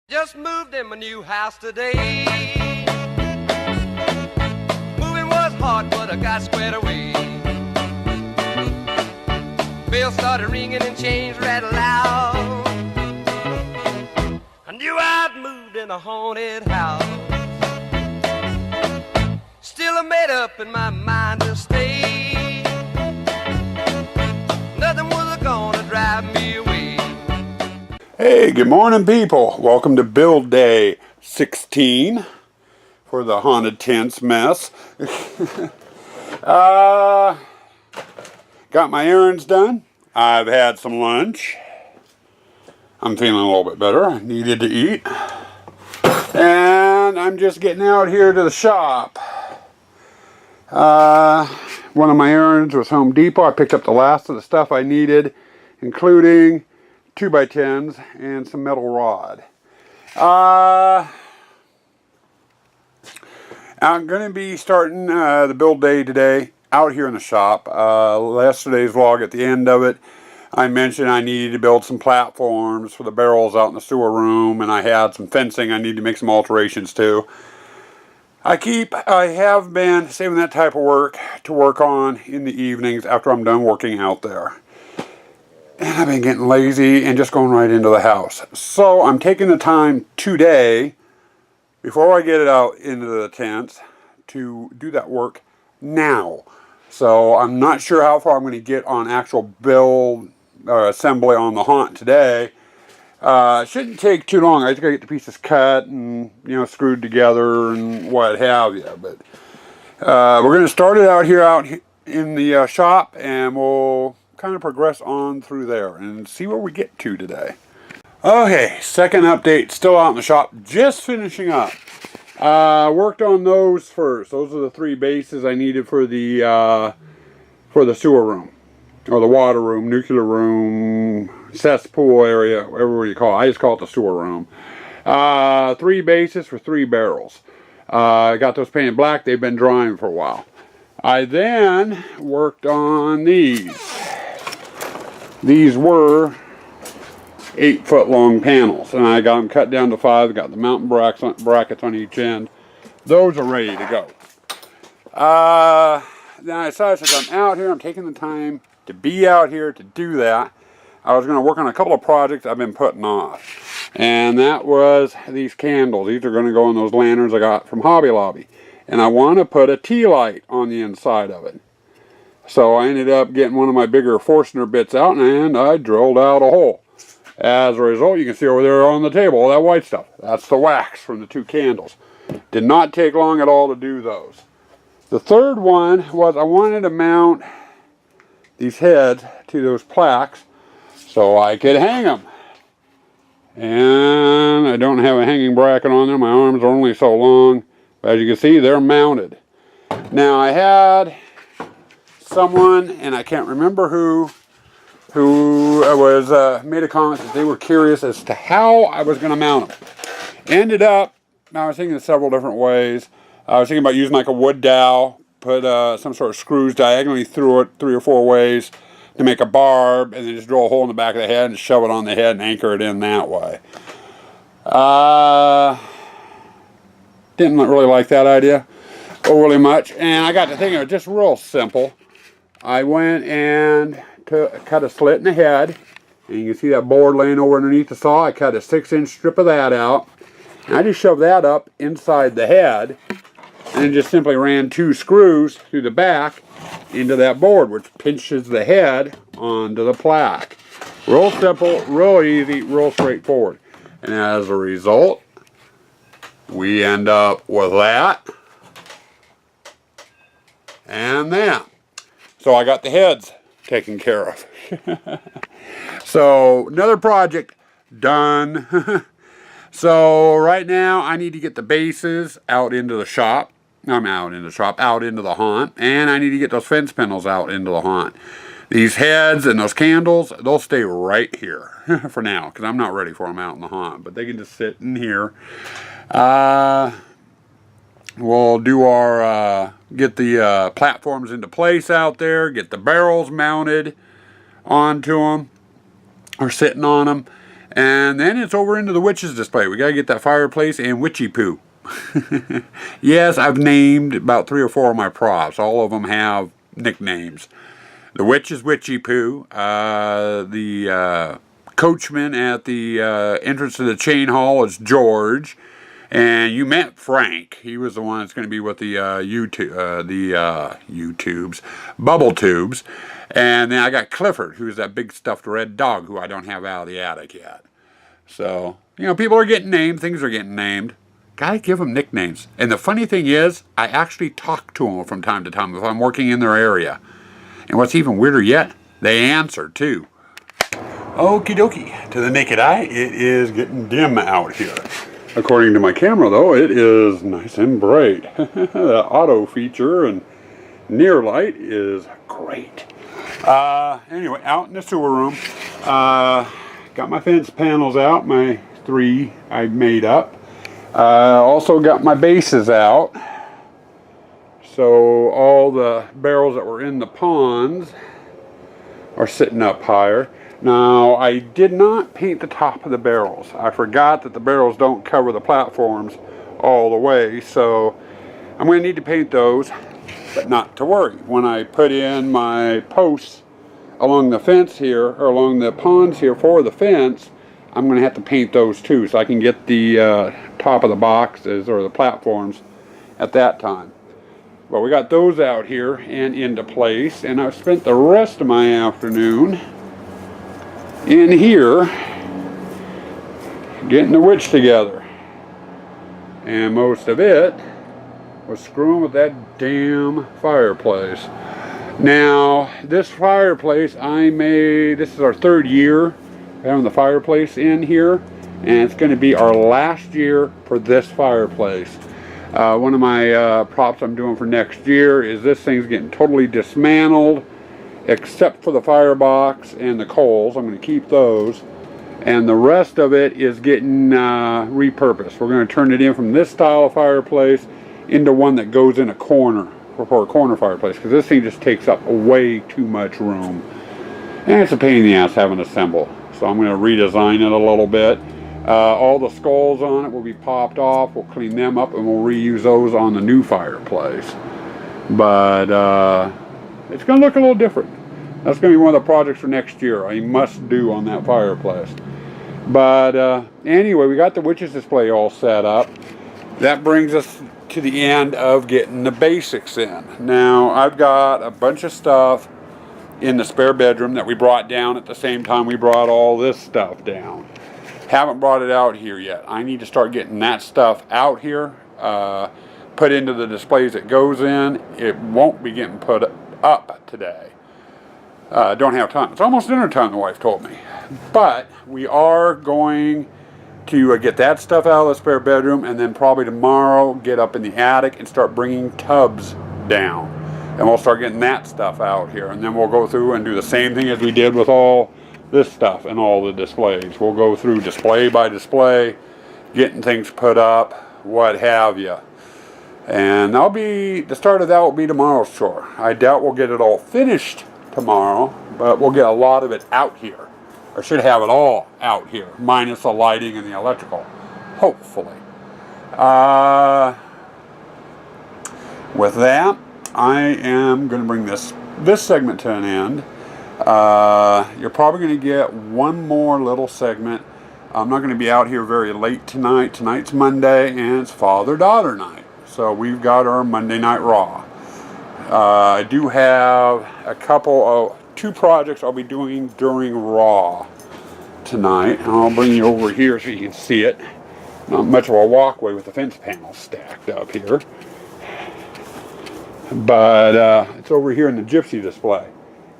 Just moved in my new house today. Moving was hard, but I got squared away. Bells started ringing and chains rattled loud. I knew I'd moved in a haunted house. Still I made up in my mind to stay. Nothing was gonna drive me away. Hey, good morning, people. Welcome to build day 16 for the haunted tents mess. Got my errands done. I've had some lunch. I'm feeling a little bit better. I needed to eat. And I'm just getting out here to the shop. One of my errands was Home Depot. I picked up the last of the stuff I needed, including 2x10s and some metal rod. I'm going to be starting the build day today out here in the shop. Yesterday's vlog, at the end of it, I mentioned I needed to build some platforms for the barrels out in the sewer room, and I had some fencing I need to make some alterations to. I have been saving that type of work to work on in the evenings after I'm done working out there. And I've been getting lazy and just going right into the house. So I'm taking the time today, before I get it out into the tents, to do that work now. So I'm not sure how far I'm going to get on actual build or assembly on the haunt today. Shouldn't take too long. I just got to get the pieces cut and, screwed together and what have you. But we're going to start it out in the shop, and we'll kind of progress on through there and see where we get to today. Okay, second update, still out in the shop, just finishing up. Worked on those first. Those are the 3 bases I needed for the sewer room, or the water room, nuclear room, cesspool area, whatever you call it. I just call it the sewer room. 3 bases for 3 barrels. I got those painted black. They've been drying for a while. I then worked on these. These were 8-foot long panels, and I got them cut down to 5. Got the mountain brackets on each end. Those are ready to go. Then I decided, since I'm out here, I'm taking the time to be out here to do that. I was going to work on a couple of projects I've been putting off, and that was these candles. These are going to go in those lanterns I got from Hobby Lobby, and I want to put a tea light on the inside of it. So I ended up getting one of my bigger Forstner bits out, and I drilled out a hole. As a result, you can see over there on the table, all that white stuff. That's the wax from the 2 candles. Did not take long at all to do those. The third one was I wanted to mount these heads to those plaques so I could hang them. And I don't have a hanging bracket on them. My arms are only so long. But as you can see, they're mounted. Now I had someone, and I can't remember who was made a comment that they were curious as to how I was going to mount them. Ended up, I was thinking of several different ways. I was thinking about using like a wood dowel, put some sort of screws diagonally through it 3 or 4 ways to make a barb, and then just drill a hole in the back of the head and shove it on the head and anchor it in that way. Didn't really like that idea overly much, and I got to thinking it was just real simple. I went and cut a slit in the head, and you can see that board laying over underneath the saw. I cut a 6-inch strip of that out, and I just shoved that up inside the head, and then just simply ran 2 screws through the back into that board, which pinches the head onto the plaque. Real simple, real easy, real straightforward. And as a result, we end up with that and that. So I got the heads taken care of. So another project done. So right now I need to get the bases out into the shop. Out into the haunt. And I need to get those fence panels out into the haunt. These heads and those candles, they'll stay right here for now, because I'm not ready for them out in the haunt. But they can just sit in here. We'll do our, get the platforms into place out there, get the barrels mounted onto them, or sitting on them, And then it's over into the witch's display. We got to get that fireplace and witchy poo. Yes, I've named about 3 or 4 of my props. All of them have nicknames. The witch is Witchy Poo. The coachman at the entrance to the chain hall is George. And you met Frank. He was the one that's going to be with the YouTubes, bubble tubes. And then I got Clifford, who's that big stuffed red dog who I don't have out of the attic yet. So, people are getting named. Things are getting named. Gotta give them nicknames. And the funny thing is, I actually talk to them from time to time if I'm working in their area. And what's even weirder yet, they answer too. Okie dokie. To the naked eye, it is getting dim out here. According to my camera, though, it is nice and bright. The auto feature and near light is great. Anyway, out in the sewer room, got my fence panels out, my 3 I made up. Also got my bases out. So all the barrels that were in the ponds are sitting up higher. Now, I did not paint the top of the barrels. I forgot that the barrels don't cover the platforms all the way, so I'm going to need to paint those, but not to worry. When I put in my posts along the fence here, or along the ponds here for the fence, I'm going to have to paint those too, so I can get the top of the boxes or the platforms at that time. But we got those out here and into place, and I've spent the rest of my afternoon in here getting the witch together. And most of it was screwing with that damn fireplace. Now, this fireplace this is our 3rd year having the fireplace in here, and it's going to be our last year for this fireplace. One of my props I'm doing for next year is this thing's getting totally dismantled, except for the firebox and the coals. I'm going to keep those, and the rest of it is getting repurposed. We're going to turn it in from this style of fireplace into one that goes in a corner for a corner fireplace, because this thing just takes up way too much room, and it's a pain in the ass having to assemble. So I'm going to redesign it a little bit. All the skulls on it will be popped off. We'll clean them up and we'll reuse those on the new fireplace. But it's going to look a little different. That's going to be one of the projects for next year. I must do on that fireplace. But anyway, we got the witch's display all set up. That brings us to the end of getting the basics in. Now, I've got a bunch of stuff in the spare bedroom that we brought down at the same time we brought all this stuff down. Haven't brought it out here yet. I need to start getting that stuff out here, put into the displays it goes in. It won't be getting put up today. Don't have time. It's almost dinner time, the wife told me. But we are going to get that stuff out of the spare bedroom, and then probably tomorrow get up in the attic and start bringing tubs down. And we'll start getting that stuff out here. And then we'll go through and do the same thing as we did with all this stuff and all the displays. We'll go through display by display, getting things put up, what have you. And the start of that will be tomorrow's chore. I doubt we'll get it all finished tomorrow, but we'll get a lot of it out here. I should have it all out here, minus the lighting and the electrical, hopefully. With that, I am going to bring this segment to an end. You're probably going to get one more little segment. I'm not going to be out here very late tonight. Tonight's Monday, and it's father-daughter night. So we've got our Monday Night Raw. I do have two projects I'll be doing during Raw tonight. And I'll bring you over here so you can see it. Not much of a walkway with the fence panels stacked up here. But it's over here in the gypsy display.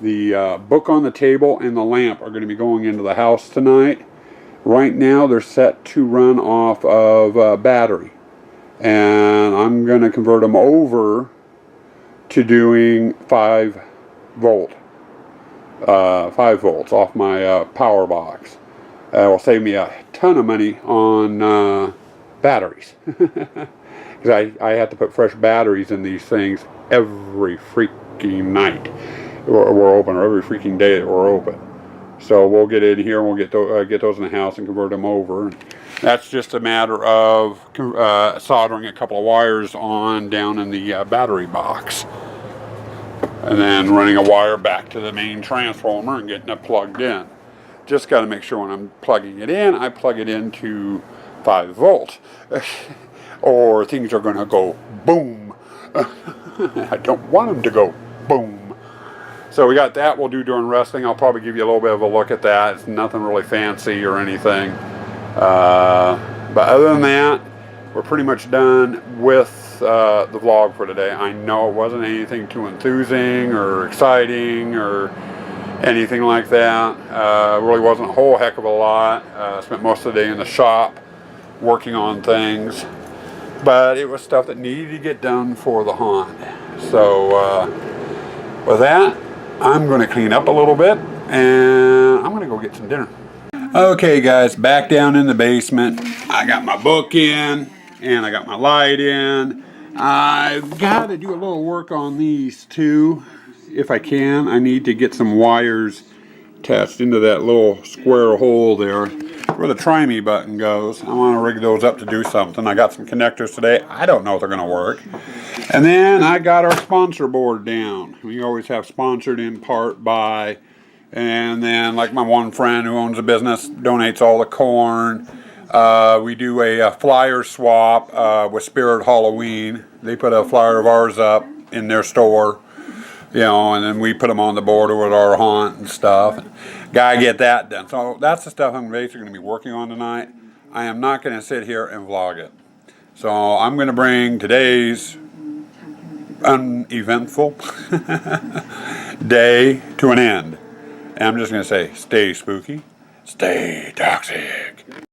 The book on the table and the lamp are going to be going into the house tonight. Right now they're set to run off of battery. And I'm going to convert them over to doing 5 volts off my power box. It will save me a ton of money on batteries. Because I have to put fresh batteries in these things every freaking night we're open, or every freaking day that we're open. So we'll get in here and we'll get those in the house and convert them over. That's just a matter of soldering a couple of wires on down in the battery box. And then running a wire back to the main transformer and getting it plugged in. Just got to make sure when I'm plugging it in, I plug it into 5 volt. Or things are going to go boom. I don't want them to go boom. So we got that we'll do during resting. I'll probably give you a little bit of a look at that. It's nothing really fancy or anything. But other than that, we're pretty much done with the vlog for today. I know it wasn't anything too enthusing or exciting or anything like that. Really wasn't a whole heck of a lot. Spent most of the day in the shop working on things. But it was stuff that needed to get done for the haunt. So with that, I'm going to clean up a little bit and I'm going to go get some dinner. Okay guys, back down in the basement. I got my book in and I got my light in. I've got to do a little work on these too, if I can. I need to get some wires attached into that little square hole there where the try me button goes. I want to rig those up to do something. I got some connectors today. I don't know if they're going to work. And then I got our sponsor board down. We always have sponsored in part by, and then like my one friend who owns a business donates all the corn. We do a flyer swap with Spirit Halloween. They put a flyer of ours up in their store, you know, and then we put them on the board with our haunt and stuff. Gotta get that done. So that's the stuff I'm basically going to be working on tonight. I am not going to sit here and vlog it. So I'm going to bring today's uneventful day to an end. And I'm just going to say, stay spooky, stay toxic.